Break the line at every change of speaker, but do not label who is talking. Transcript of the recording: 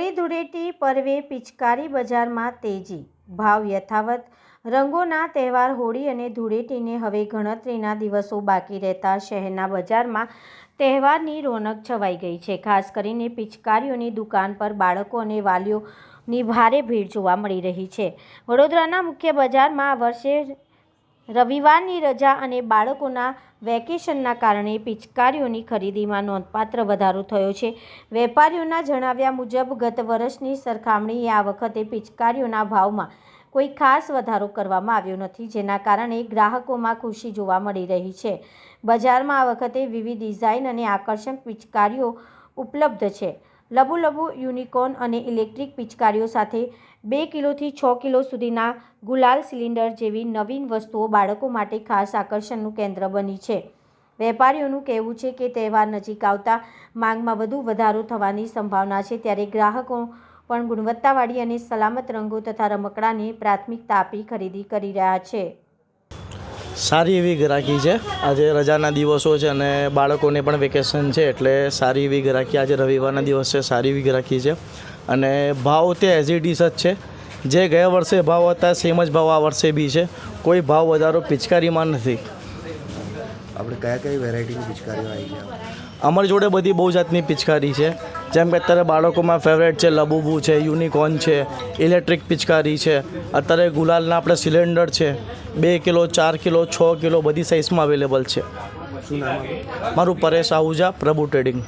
હોળી ધૂળેટી પર્વે પિચકારી બજારમાં તેજી, ભાવ યથાવત। રંગોના તહેવાર હોળી અને ધૂળેટીને હવે ગણતરીના દિવસો બાકી રહેતા શહેરના બજારમાં તહેવારની રોનક છવાઈ ગઈ છે। ખાસ કરીને પિચકારીઓની દુકાન પર બાળકો અને વાલીઓની ભારે ભીડ જોવા મળી રહી છે। વડોદરાના મુખ્ય બજારમાં આ વર્ષે રવિવારની રજા અને બાળકોના વેકેશનના કારણે પિચકારીઓની ખરીદીમાં નોંધપાત્ર વધારો થયો છે। વેપારીઓના જણાવ્યા મુજબ ગત વર્ષની સરખામણીએ આ વખતે પિચકારીઓના ભાવમાં કોઈ ખાસ વધારો કરવામાં આવ્યો નથી, જેના કારણે ગ્રાહકોમાં ખુશી જોવા મળી રહી છે। બજારમાં આ વખતે વિવિધ ડિઝાઇન અને આકર્ષક પિચકારીઓ ઉપલબ્ધ છે। લબુલબુ, યુનિકોર્ન અને ઇલેક્ટ્રિક પિચકારીઓ સાથે 2 કિલોથી 6 કિલો સુધીના ગુલાલ સિલિન્ડર જેવી નવીન વસ્તુઓ બાળકો માટે ખાસ આકર્ષણનું કેન્દ્ર બની છે। વેપારીઓનું કહેવું છે કે તહેવાર નજીક આવતા માંગમાં વધુ વધારો થવાની સંભાવના છે, ત્યારે ગ્રાહકો પણ ગુણવત્તાવાળી અને સલામત રંગો તથા રમકડાને પ્રાથમિકતા આપી ખરીદી કરી રહ્યા છે।
સારી એવી ગ્રાહકી છે। આજે રજાના દિવસો છે અને બાળકોને પણ વેકેશન છે, એટલે સારી એવી ગ્રાહકી આજે રવિવારના દિવસે સારી એવી ગ્રાહકી છે। અને ભાવ તે એઝ ઇટ ઇઝ જ છે, જે ગયા વર્ષે ભાવ હતા સેમ જ ભાવ આ વર્ષે બી છે। કોઈ ભાવ વધારો પિચકારીમાં નથી।
આપણે કઈ વેરાયટીની પિચકારીઓ આવી છે?
અમારી જોડે બધી બહુ જાતની પિચકારી છે, જેમ કે અત્યારે બાળકોમાં ફેવરેટ છે લબુબુ છે, યુનિકોર્ન છે, ઇલેક્ટ્રિક પિચકારી છે, અત્યારે ગુલાલના આપણે સિલિન્ડર છે, 2 કિલો, 4 કિલો, 6 કિલો બધી સાઇઝમાં અવેલેબલ છે।
શું નામ?
મારું પરેશ આહુજા, પ્રભુ ટ્રેડિંગ।